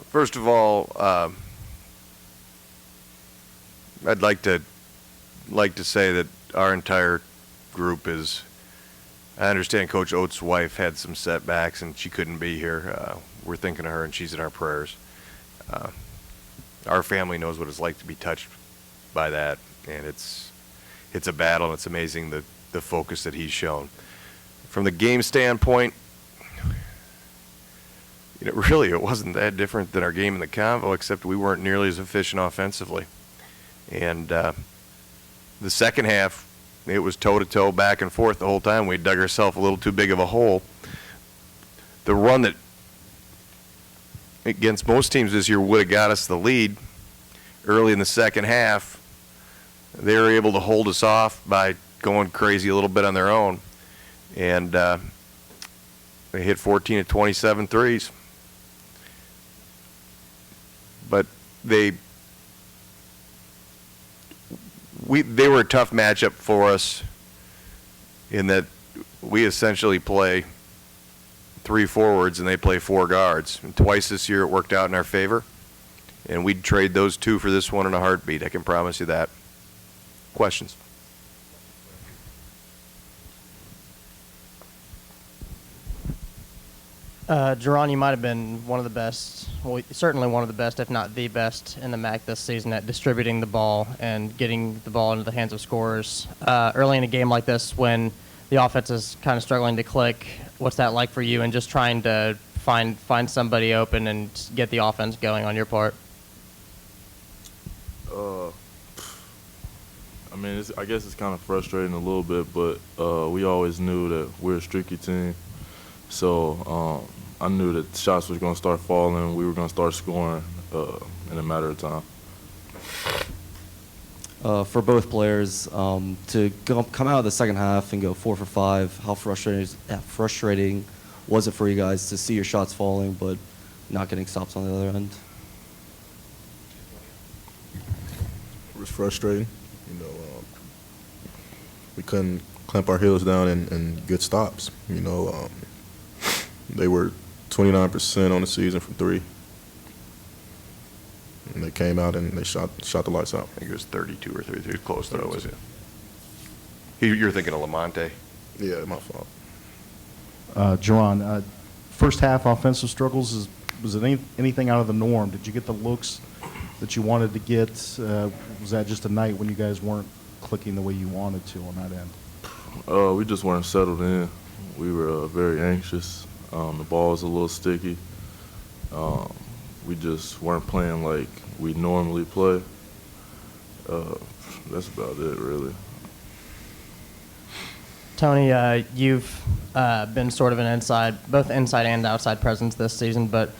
First of all, I'd like to say that our entire group is. I understand Coach Oates' wife had some setbacks and she couldn't be here. We're thinking of her and she's in our prayers. Our family knows what it's like to be touched by that, and it's a battle. And it's amazing the focus that he's shown. From the game standpoint, really it wasn't that different than our game in the Convo, except we weren't nearly as efficient offensively. And the second half, it was toe-to-toe, back and forth the whole time. We dug ourselves a little too big of a hole. The run that against most teams this year would have got us the lead early in the second half. They were able to hold us off by going crazy a little bit on their own. And they hit 14 of 27 threes. But they were a tough matchup for us in that we essentially play 3 forwards and they play 4 guards. And twice this year it worked out in our favor. And we'd trade those 2 for this one in a heartbeat. I can promise you that. Questions? Jerron, you might have been one of the best, well, certainly one of the best, if not the best, in the MAC this season at distributing the ball and getting the ball into the hands of scorers. Early in a game like this, when the offense is kind of struggling to click, what's that like for you, and just trying to find somebody open and get the offense going on your part? I guess it's kind of frustrating a little bit, but we always knew that we're a streaky team. So I knew that shots was going to start falling. We were going to start scoring in a matter of time. For both players, to come out of the second half and go 4 for 5, how frustrating was it for you guys to see your shots falling but not getting stops on the other end? It was frustrating. We couldn't clamp our heels down and get stops. They were 29% on the season from 3. And they came out and they shot the lights out. I think it was 32 or 33. Close though, was it? You're thinking of Lamonte? Yeah, my fault. Jerron, first half offensive struggles, was it anything out of the norm? Did you get the looks that you wanted to get? Was that just a night when you guys weren't clicking the way you wanted to on that end? We just weren't settled in. We were very anxious. The ball was a little sticky. We just weren't playing like we normally play. That's about it, really. Tony, you've been sort of an both inside and outside presence this season, but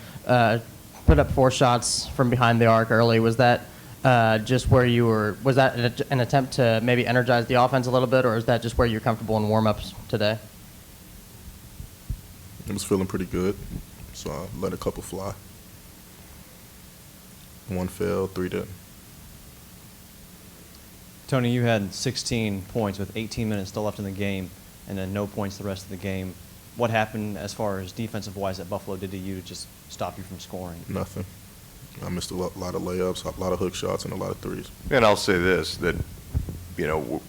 put up 4 shots from behind the arc early. Was that just where you were? Was that an attempt to maybe energize the offense a little bit, or is that just where you're comfortable in warm-ups today? It was feeling pretty good, so I let a couple fly. 1 fell, 3 didn't. Tony, you had 16 points with 18 minutes still left in the game, and then no points the rest of the game. What happened as far as defensive-wise that Buffalo did to you to just stop you from scoring? Nothing. I missed a lot of layups, a lot of hook shots, and a lot of threes. And I'll say this, that,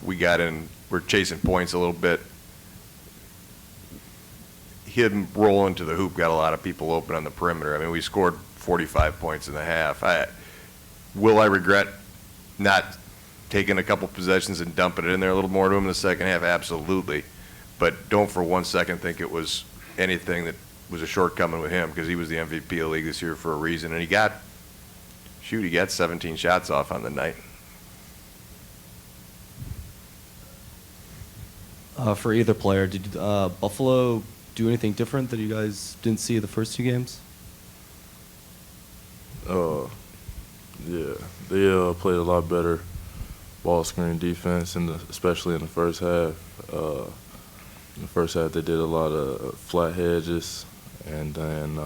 we got in, we're chasing points a little bit. Him rolling to the hoop got a lot of people open on the perimeter. I mean, we scored 45 points in the half. Will I regret not taking a couple possessions and dumping it in there a little more to him in the second half? Absolutely. But don't for one second think it was anything that was a shortcoming with him, because he was the MVP of the league this year for a reason. And he got 17 shots off on the night. For either player, did Buffalo do anything different that you guys didn't see the first 2 games? Yeah, they played a lot better ball screen defense, especially in the first half. In the first half, they did a lot of flat hedges, and then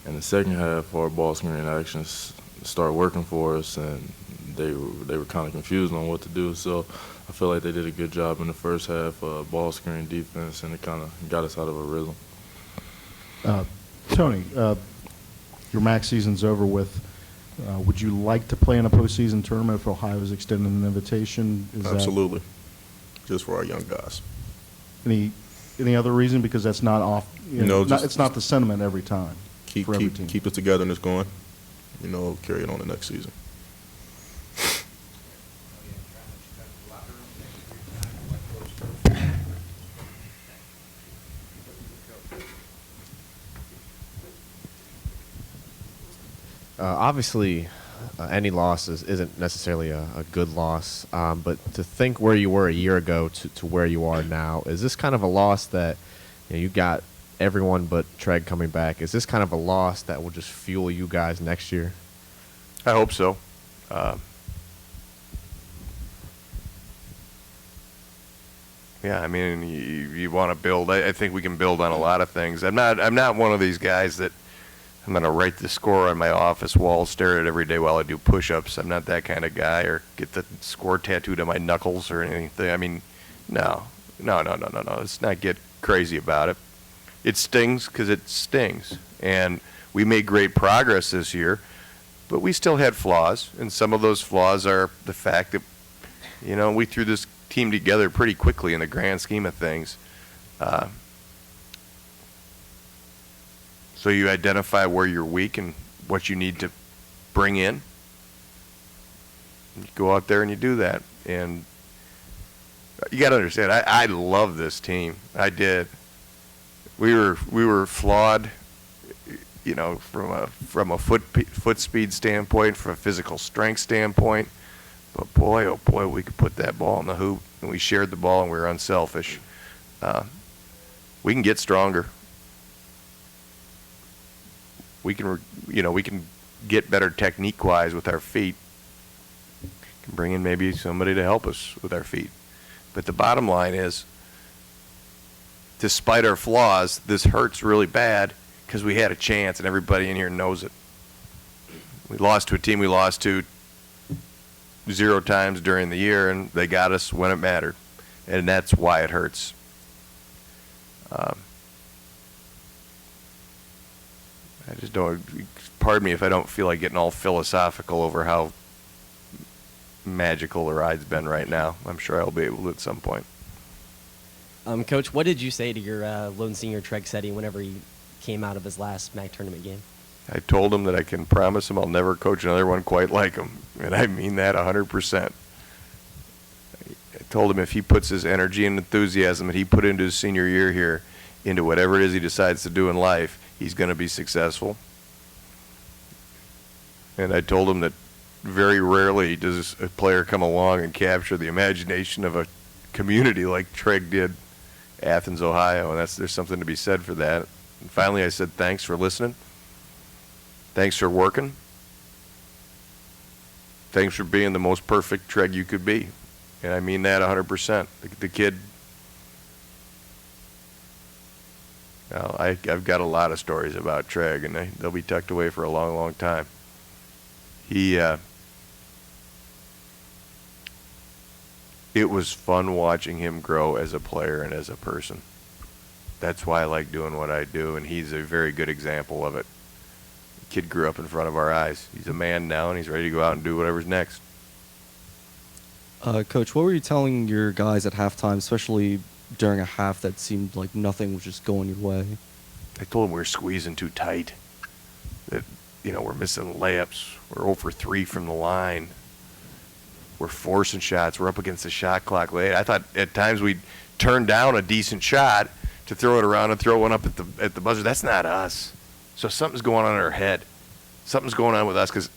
in the second half, our ball screen actions started working for us, and they were kind of confused on what to do. So I feel like they did a good job in the first half, ball screen defense, and it kind of got us out of a rhythm. Tony, your MAC season's over with, would you like to play in a postseason tournament if Ohio is extending an invitation? Is that Absolutely. Just for our young guys. any other reason? Because that's not off. It's not the sentiment every time. For every team. Keep the togetherness going. Carry it on the next season. Obviously, any loss isn't necessarily a good loss, but to think where you were a year ago to where you are now, is this kind of a loss that you got everyone but Treg coming back? Is this kind of a loss that will just fuel you guys next year? I hope so. Yeah, I mean, you want to build. I think we can build on a lot of things. I'm not one of these guys that I'm going to write the score on my office wall, stare at it every day while I do push-ups. I'm not that kind of guy, or get the score tattooed on my knuckles or anything. I mean, no. Let's not get crazy about it. It stings because it stings. And we made great progress this year, but we still had flaws. And some of those flaws are the fact that, we threw this team together pretty quickly in the grand scheme of things. So you identify where you're weak and what you need to bring in. You go out there and you do that. And you got to understand, I love this team. I did. We were flawed, from a foot speed standpoint, from a physical strength standpoint. But boy, oh boy, we could put that ball in the hoop, and we shared the ball, and we were unselfish. We can get stronger. We can get better technique-wise with our feet. Can bring in maybe somebody to help us with our feet. But the bottom line is, despite our flaws, this hurts really bad because we had a chance, and everybody in here knows it. We lost to a team we lost to 0 times during the year, and they got us when it mattered, and that's why it hurts. I just don't. Pardon me if I don't feel like getting all philosophical over how magical the ride's been right now. I'm sure I'll be able to at some point. Coach, what did you say to your lone senior Treg Setti whenever he came out of his last MAC tournament game? I told him that I can promise him I'll never coach another one quite like him, and I mean that 100%. I told him if he puts his energy and enthusiasm that he put into his senior year here into whatever it is he decides to do in life, he's going to be successful. And I told him that very rarely does a player come along and capture the imagination of a community like Treg did Athens, Ohio, and there's something to be said for that. And finally, I said, thanks for listening. Thanks for working. Thanks for being the most perfect Treg you could be. And I mean that 100%. The kid, well, I've got a lot of stories about Treg, and they'll be tucked away for a long, long time. It was fun watching him grow as a player and as a person. That's why I like doing what I do, and he's a very good example of it. The kid grew up in front of our eyes. He's a man now, and he's ready to go out and do whatever's next. Coach, what were you telling your guys at halftime, especially during a half that seemed like nothing was just going your way? I told him we were squeezing too tight, that, we're missing layups. We're 0 for 3 from the line. We're forcing shots. We're up against the shot clock late. I thought at times we'd turn down a decent shot to throw it around and throw one up at the buzzer. That's not us. So something's going on in our head. Something's going on with us because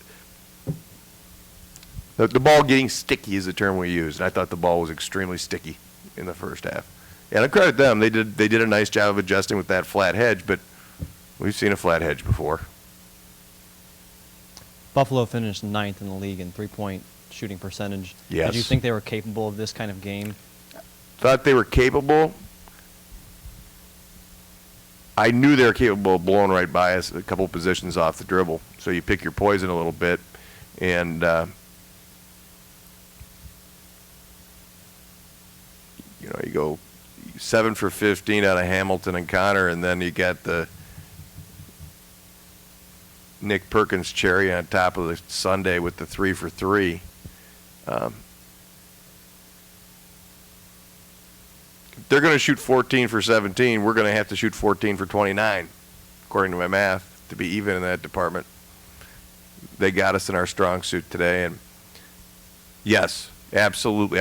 the ball getting sticky is the term we use. And I thought the ball was extremely sticky in the first half. And I credit them. They did a nice job of adjusting with that flat hedge, but we've seen a flat hedge before. Buffalo finished 9th in the league in three-point shooting percentage. Yes. Did you think they were capable of this kind of game? Thought they were capable. I knew they were capable of blowing right by us a couple positions off the dribble. So you pick your poison a little bit. And, you go 7 for 15 out of Hamilton and Connor, and then you got the Nick Perkins' cherry on top of the sundae with the 3 for 3. They're going to shoot 14 for 17. We're going to have to shoot 14 for 29, according to my math, to be even in that department. They got us in our strong suit today, and yes, absolutely.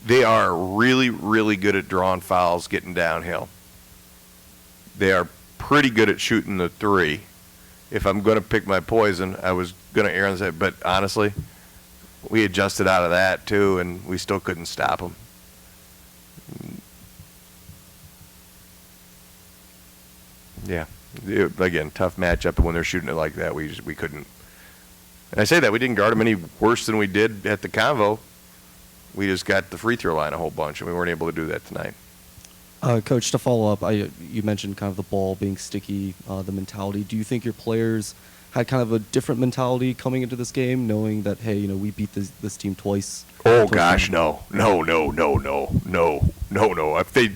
They are really, really good at drawing fouls, getting downhill. They are pretty good at shooting the 3. If I'm going to pick my poison, I was going to err on the side, but honestly, we adjusted out of that too, and we still couldn't stop them. Yeah. Again, tough matchup, and when they're shooting it like that, we couldn't. And I say that we didn't guard them any worse than we did at the Convo. We just got the free throw line a whole bunch, and we weren't able to do that tonight. Coach, to follow up, you mentioned kind of the ball being sticky, the mentality. Do you think your players had kind of a different mentality coming into this game, knowing that, hey, we beat this team twice? Oh gosh, no. If they,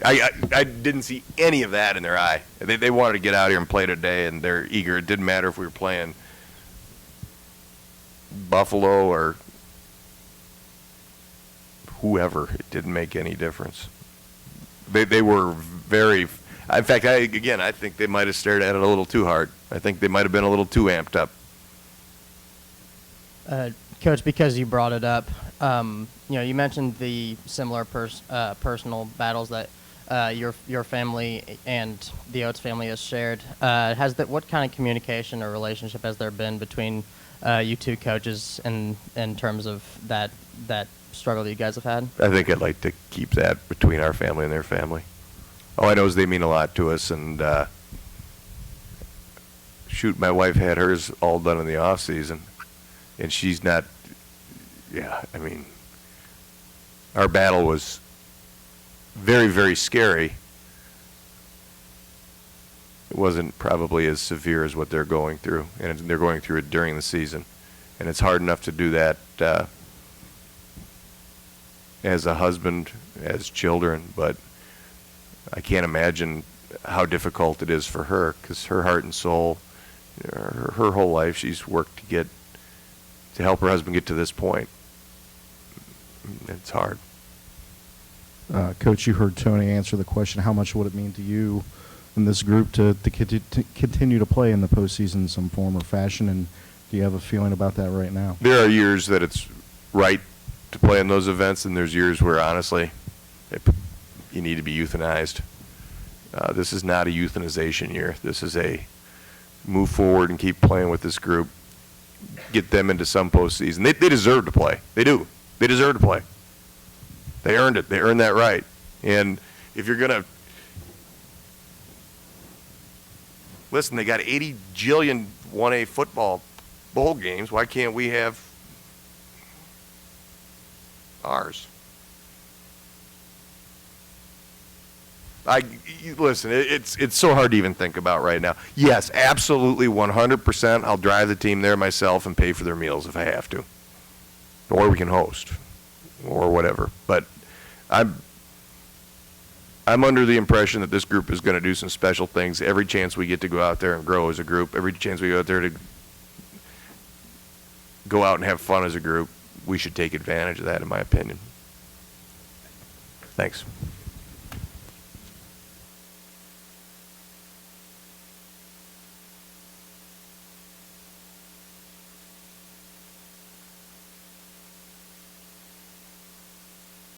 I didn't see any of that in their eye. They wanted to get out here and play today, and they're eager. It didn't matter if we were playing Buffalo or whoever. It didn't make any difference. They were very. In fact, I think they might have stared at it a little too hard. I think they might have been a little too amped up. Coach, because you brought it up, you mentioned the similar personal battles that your family and the Oates family has shared. What kind of communication or relationship has there been between you two coaches in terms of that struggle that you guys have had? I think I'd like to keep that between our family and their family. All I know is they mean a lot to us, and shoot, my wife had hers all done in the off season, and she's not. Yeah, I mean, our battle was very, very scary. It wasn't probably as severe as what they're going through, and they're going through it during the season, and it's hard enough to do that as a husband, as children, but I can't imagine how difficult it is for her, because her heart and soul, her whole life, she's worked to help her husband get to this point. It's hard. Coach, you heard Tony answer the question, how much would it mean to you and this group to continue to play in the postseason in some form or fashion, and do you have a feeling about that right now? There are years that it's right to play in those events, and there's years where, honestly, you need to be euthanized. This is not a euthanization year. This is a move forward and keep playing with this group, get them into some postseason. They deserve to play. They do. They deserve to play. They earned it. They earned that right. And if you're going to listen, they got 80 jillion 1A football bowl games. Why can't we have ours? Listen, it's so hard to even think about right now. Yes, absolutely, 100%. I'll drive the team there myself and pay for their meals if I have to, or we can host, or whatever. But I'm under the impression that this group is going to do some special things every chance we get to go out there and grow as a group. Every chance we go out there to go out and have fun as a group, we should take advantage of that, in my opinion. Thanks.